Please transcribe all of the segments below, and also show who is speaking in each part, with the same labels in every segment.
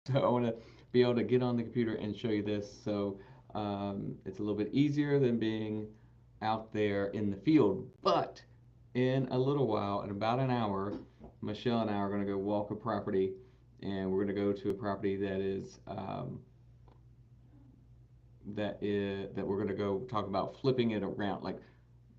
Speaker 1: So I want to be able to get on the computer and show you this. So it's a little bit easier than being out there in the field. But in a little while, in about an hour, Michelle and I are going to go walk a property, and we're going to go to a property that we're going to go talk about flipping it around. Like,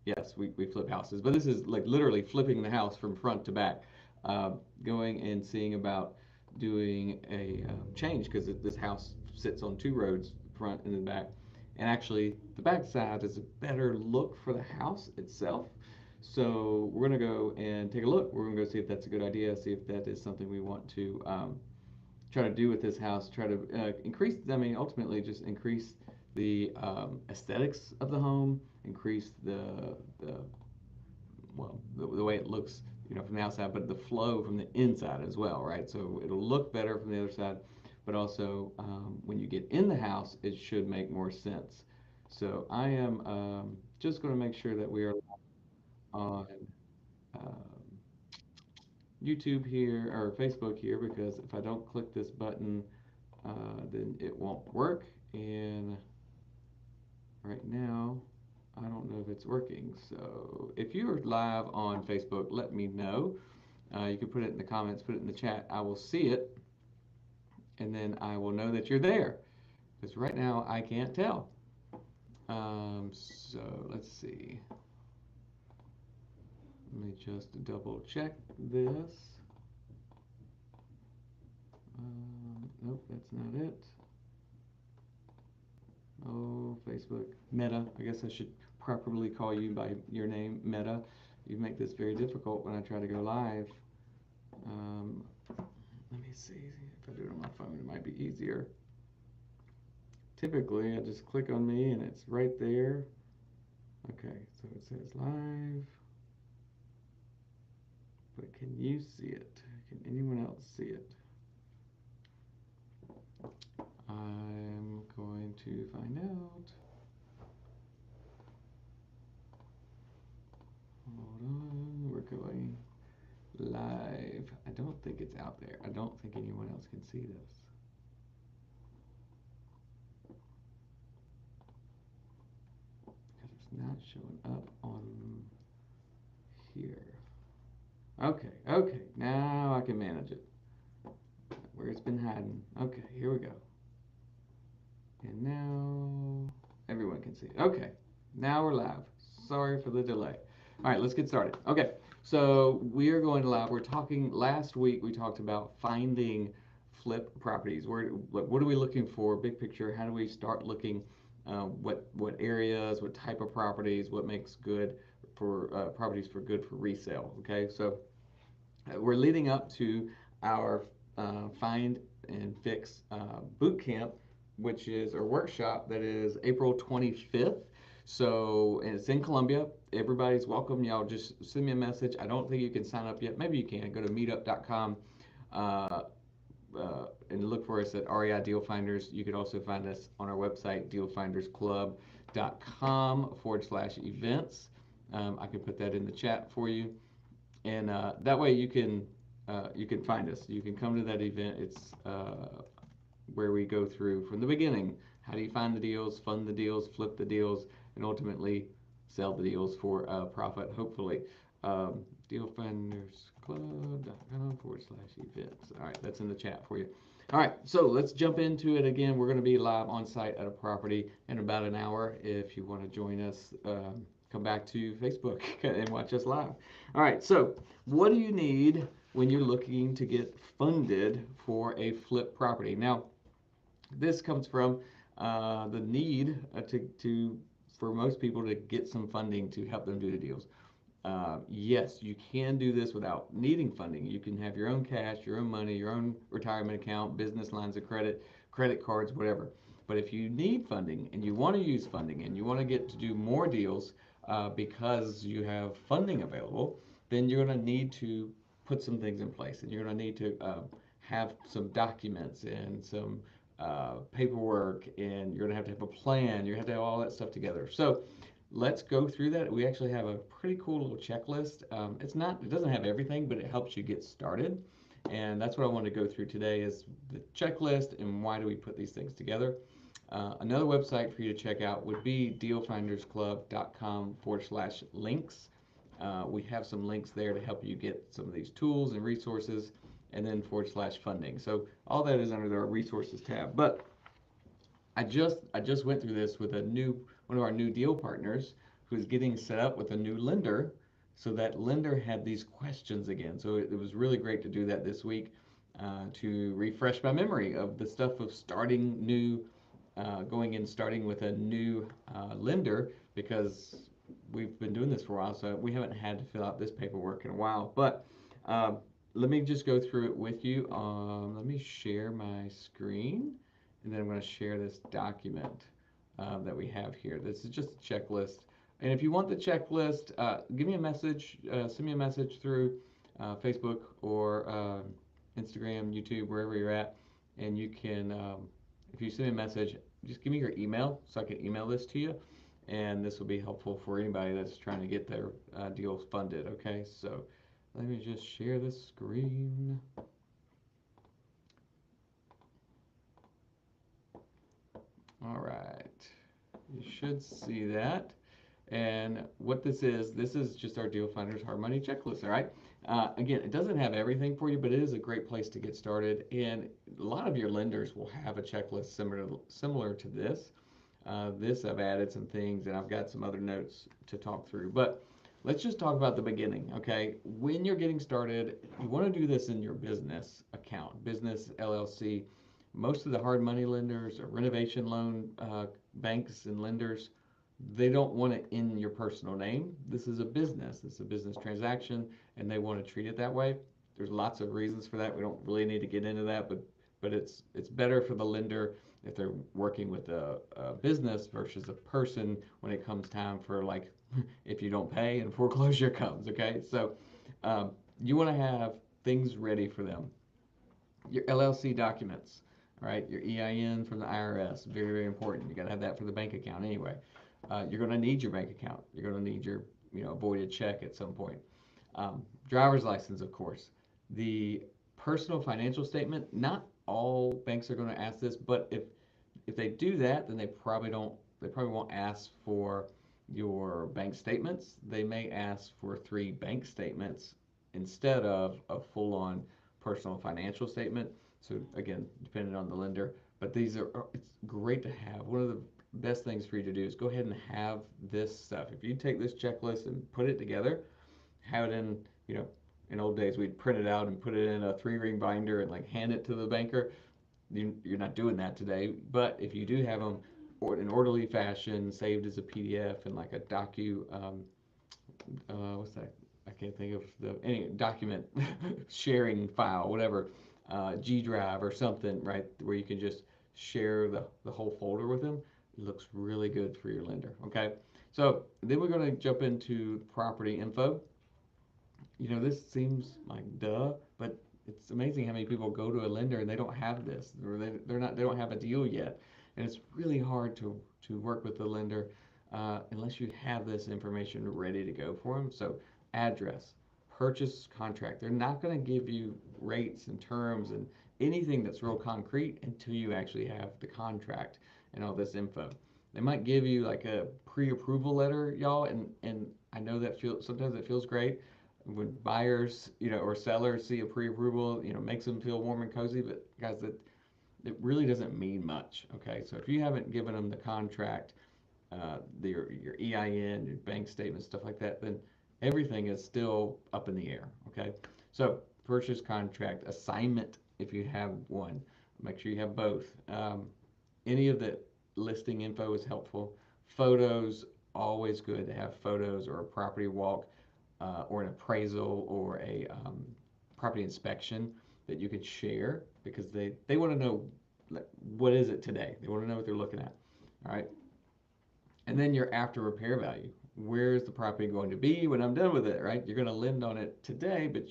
Speaker 1: yes, we flip houses, but this is like literally flipping the house from front to back, uh, going and seeing about doing a change because this house sits on two roads, front and the back, and actually the back side is a better look for the house itself. So we're gonna go and take a look. We're gonna go see if that's a good idea, see if that is something we want to try to do with this house, try to increase, I mean, ultimately just increase the aesthetics of the home, increase the well, the way it looks, from the outside, but the flow from the inside as well, right? So it'll look better from the other side, but also when you get in the house, it should make more sense. So I am just going to make sure that we are on um, YouTube here or Facebook here because if I don't click this button, then it won't work. And right now, I don't know if it's working. So if you're live on Facebook, let me know. You can put it in the comments, put it in the chat. I will see it, and then I will know that you're there. Because right now I can't tell. So let's see. Let me just double check this. Nope, that's not it. Oh, Facebook. Meta. I guess I should properly call you by your name, Meta. You make this very difficult when I try to go live. Um, Let me see. If I do it on my phone, it might be easier. Typically, I just click on me and it's right there. Okay, so it says live. But can you see it? Can anyone else see it? I'm going to find out. Hold on, we're going live. I don't think it's out there. I don't think anyone else can see this. Because it's not showing up on here. Okay, okay, now I can manage it. Where it's been hiding. Okay, here we go. And now everyone can see it. Okay, now we're live. Sorry for the delay. All right, let's get started. Okay, so we are going live. We're talking, last week we talked about finding flip properties. What are we looking for? Big picture, how do we start looking? What areas, what type of properties, what makes good for properties for good for resale? Okay, so we're leading up to our find and fix boot camp, which is our workshop that is April 25th. So, and it's in Columbia. Everybody's welcome. Y'all just send me a message. I don't think you can sign up yet. Maybe you can. Go to meetup.com uh, and look for us at REI Deal Finders. You could also find us on our website, dealfindersclub.com/events. I can put that in the chat for you, and that way you can find us. You can come to that event. It's where we go through from the beginning. How do you find the deals, fund the deals, flip the deals, and ultimately sell the deals for a profit, hopefully. Dealfindersclub.com/events. All right, that's in the chat for you. All right, so let's jump into it again. We're going to be live on site at a property in about an hour. If you want to join us, come back to Facebook and watch us live. All right, so what do you need when you're looking to get funded for a flip property? Now, this comes from the need for most people to get some funding to help them do the deals. Yes, you can do this without needing funding. You can have your own cash, your own money, your own retirement account, business lines of credit, credit cards, whatever. But if you need funding and you want to use funding and you want to get to do more deals because you have funding available, then you're going to need to put some things in place and you're going to need to have some documents and some paperwork, and you're going to have a plan. You have to have all that stuff together. So let's go through that. We actually have a pretty cool little checklist. It doesn't have everything, but it helps you get started. And that's what I want to go through today is the checklist and why do we put these things together. Another website for you to check out would be dealfindersclub.com/links. We have some links there to help you get some of these tools and resources, and then /funding. So all that is under the resources tab. But I just went through this with one of our new deal partners who's getting set up with a new lender. So that lender had these questions again. So it was really great to do that this week to refresh my memory of the stuff of starting new, going and starting with a new lender, because we've been doing this for a while, so we haven't had to fill out this paperwork in a while. But um, let me just go through it with you. Let me share my screen, and then I'm going to share this document that we have here. This is just a checklist. And if you want the checklist, give me a message, send me a message through Facebook or Instagram, YouTube, wherever you're at. And you can, if you send me a message, just give me your email so I can email this to you. And this will be helpful for anybody that's trying to get their deals funded. Okay, so let me just share this screen. All right, you should see that. And what this is just our Deal Finders Hard Money checklist, all right? Again, it doesn't have everything for you, but it is a great place to get started. And a lot of your lenders will have a checklist similar to this. This I've added some things, and I've got some other notes to talk through. But let's just talk about the beginning, okay? When you're getting started, you want to do this in your business account, business LLC. Most of the hard money lenders or renovation loan banks and lenders, they don't want it in your personal name. This is a business. It's a business transaction, and they want to treat it that way. There's lots of reasons for that. We don't really need to get into that, but it's better for the lender if they're working with a business versus a person when it comes time for, like, if you don't pay and foreclosure comes. Okay, so you want to have things ready for them. Your LLC documents, right? Your EIN from the IRS, very, very important. You got to have that for the bank account anyway. You're going to need your bank account. You're going to need your, voided check at some point. Driver's license, of course. The personal financial statement. Not all banks are going to ask this, but if they do that, then they probably don't. They probably won't ask for your bank statements. They may ask for 3 bank statements instead of a full-on personal financial statement. So again, depending on the lender. But these it's great to have. One of the best things for you to do is go ahead and have this stuff. If you take this checklist and put it together, have it in old days we'd print it out and put it in a 3-ring binder and like hand it to the banker. You're not doing that today, but if you do have them in orderly fashion, saved as a PDF and like a what's that? I can't think of any document sharing file, whatever, G Drive or something, right, where you can just share the whole folder with them. It looks really good for your lender. Okay, so then we're going to jump into property info. This seems like duh, but it's amazing how many people go to a lender and they don't have this, or they don't have a deal yet, and it's really hard to work with the lender unless you have this information ready to go for them. So address, purchase contract. They're not going to give you rates and terms and anything that's real concrete until you actually have the contract and all this info. They might give you like a pre-approval letter, y'all, and I know that sometimes it feels great when buyers, or sellers see a pre-approval, makes them feel warm and cozy. But guys, that it really doesn't mean much. Okay, so if you haven't given them the contract, your EIN, your bank statement, stuff like that, then everything is still up in the air. Okay, so purchase contract, assignment, if you have one, make sure you have both. Any of the listing info is helpful. Photos, always good to have photos, or a property walk, or an appraisal, or a property inspection that you could share, because they want to know, like, what is it today. They want to know what they're looking at. All right. And then your after repair value. Where's the property going to be when I'm done with it, right? You're going to lend on it today, but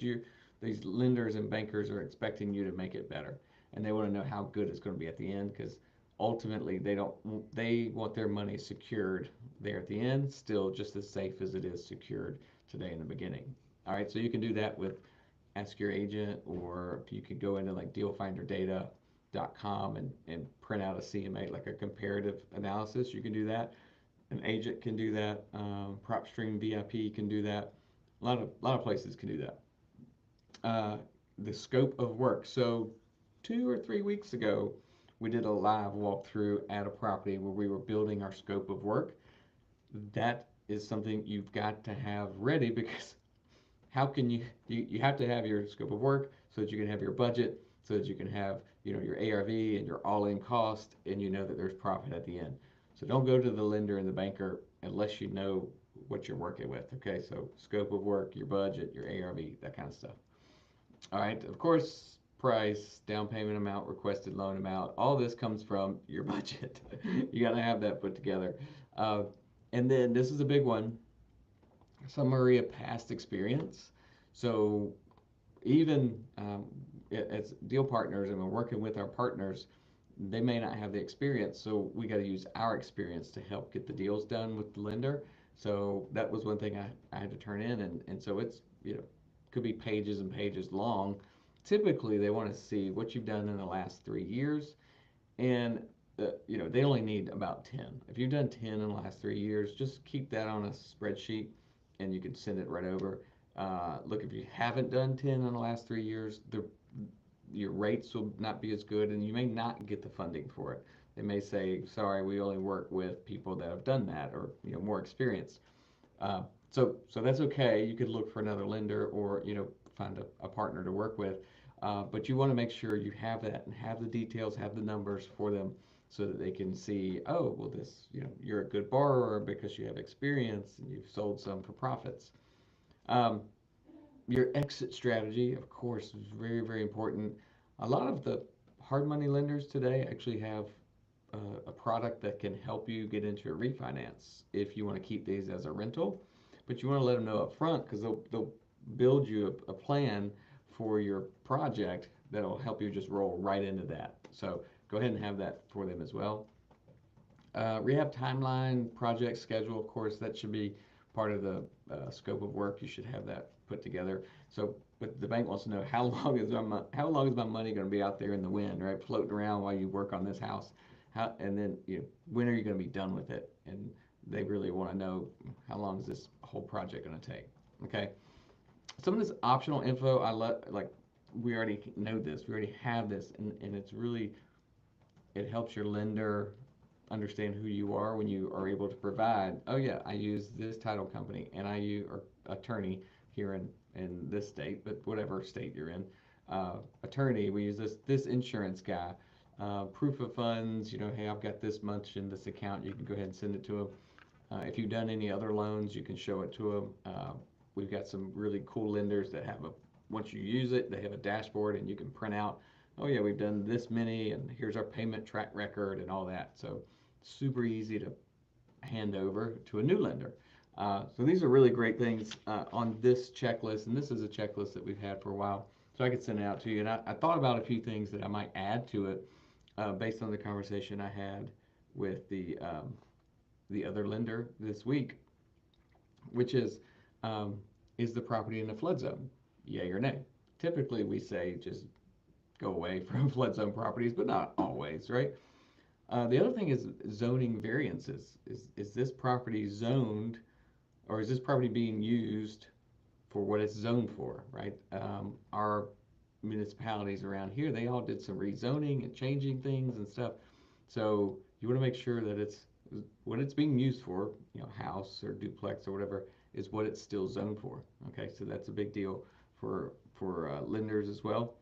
Speaker 1: these lenders and bankers are expecting you to make it better. And they want to know how good it's going to be at the end, because ultimately they want their money secured there at the end, still just as safe as it is secured today in the beginning. All right, so you can do that with ask your agent, or you could go into like dealfinderdata.com and print out a CMA, like a comparative analysis. You can do that. An agent can do that. PropStream VIP can do that. A lot of places can do that. Uh, the scope of work. So 2 or 3 weeks ago, we did a live walkthrough at a property where we were building our scope of work. That is something you've got to have ready, because how can you have to have your scope of work so that you can have your budget, so that you can have, your ARV and your all-in cost, and you know that there's profit at the end. So don't go to the lender and the banker unless you know what you're working with. Okay, so scope of work, your budget, your ARV, that kind of stuff. All right, of course, price, down payment amount, requested loan amount, all this comes from your budget. You got to have that put together. Uh, and then this is a big one, summary of past experience. So even as deal partners, and we're working with our partners, they may not have the experience, so we got to use our experience to help get the deals done with the lender. So that was one thing I had to turn in, and so it's, could be pages and pages long. Typically, they want to see what you've done in the last 3 years, and they only need about 10. If you've done 10 in the last 3 years, just keep that on a spreadsheet, and you can send it right over. Look, if you haven't done 10 in the last 3 years, your rates will not be as good, and you may not get the funding for it. They may say, sorry, we only work with people that have done that, or more experienced. So that's okay. You could look for another lender, or find a partner to work with. But you want to make sure you have that and have the details, have the numbers for them, so that they can see, oh, well, this, you're a good borrower because you have experience and you've sold some for profits. Um, your exit strategy, of course, is very, very important. A lot of the hard money lenders today actually have a product that can help you get into a refinance if you want to keep these as a rental. But you want to let them know up front, because they'll build you a plan for your project that'll help you just roll right into that. So go ahead and have that for them as well. Rehab timeline, project schedule, of course, that should be part of the scope of work. You should have that put together. So, but the bank wants to know, how long is my money going to be out there in the wind, right, floating around while you work on this house? And then when are you going to be done with it? And they really want to know, how long is this whole project going to take? Okay. Some of this optional info, like, we already know this, we already have this, and it's really, it helps your lender understand who you are when you are able to provide, oh yeah, I use this title company, and I use, or attorney here in this state, but whatever state you're in, attorney, we use this insurance guy, proof of funds, hey, I've got this much in this account, you can go ahead and send it to them. If you've done any other loans, you can show it to them. We've got some really cool lenders that have once you use it, they have a dashboard, and you can print out, oh yeah, we've done this many, and here's our payment track record and all that. So super easy to hand over to a new lender. So these are really great things on this checklist, and this is a checklist that we've had for a while, so I could send it out to you. And I thought about a few things that I might add to it based on the conversation I had with the other lender this week, which is the property in a flood zone, yay or nay? Typically, we say just go away from flood zone properties, but not always, right? The other thing is zoning variances. Is this property zoned, or is this property being used for what it's zoned for, right? Our municipalities around here, they all did some rezoning and changing things and stuff. So you want to make sure that it's what it's being used for, house or duplex or whatever, is what it's still zoned for. Okay, so that's a big deal for lenders as well.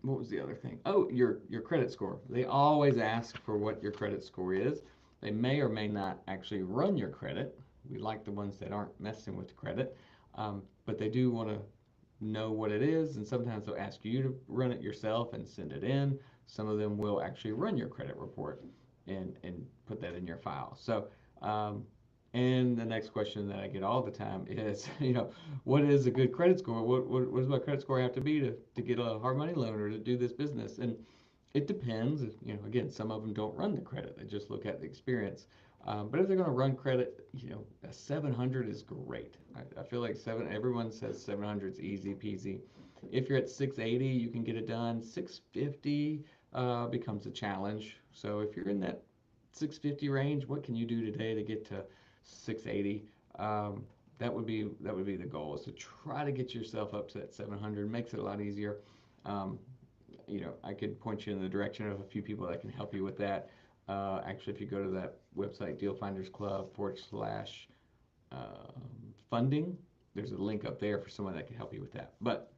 Speaker 1: What was the other thing? Oh, your credit score. They always ask for what your credit score is. They may or may not actually run your credit. We like the ones that aren't messing with the credit, but they do want to know what it is, and sometimes they'll ask you to run it yourself and send it in. Some of them will actually run your credit report and put that in your file. So, and the next question that I get all the time is, what is a good credit score? What does my credit score have to be to get a hard money loan or to do this business? And it depends. Again, some of them don't run the credit; they just look at the experience. But if they're going to run credit, a 700 is great. I feel like everyone says 700 is easy peasy. If you're at 680, you can get it done. 650 becomes a challenge. So if you're in that 650 range, what can you do today to get to 680? That would be the goal, is to try to get yourself up to that 700. Makes it a lot easier. Um, I could point you in the direction of a few people that can help you with that. Actually, if you go to that website, Deal Finders Club / funding, there's a link up there for someone that can help you with that. But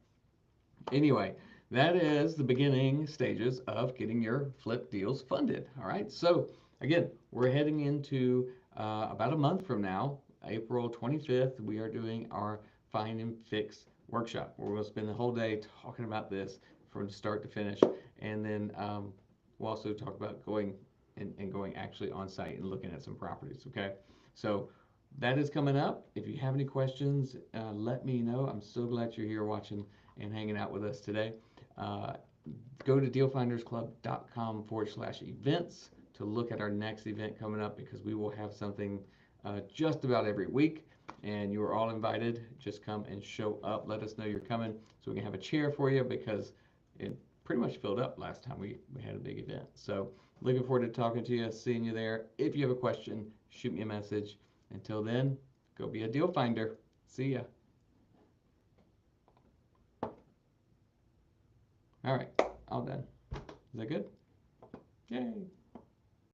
Speaker 1: anyway, that is the beginning stages of getting your flip deals funded. All right. So again, we're heading into about a month from now, April 25th. We are doing our Find and Fix workshop. We're going to spend the whole day talking about this from start to finish, and then we'll also talk about going going actually on site and looking at some properties. Okay. So that is coming up. If you have any questions, let me know. I'm so glad you're here watching and hanging out with us today. Uh, Go to dealfindersclub.com / events to look at our next event coming up, because we will have something just about every week. And you are all invited. Just come and show up. Let us know you're coming so we can have a chair for you, because it pretty much filled up last time we had a big event. So looking forward to talking to you, seeing you there. If you have a question, shoot me a message. Until then, go be a deal finder. See ya. All right, all done. Is that good? Yay.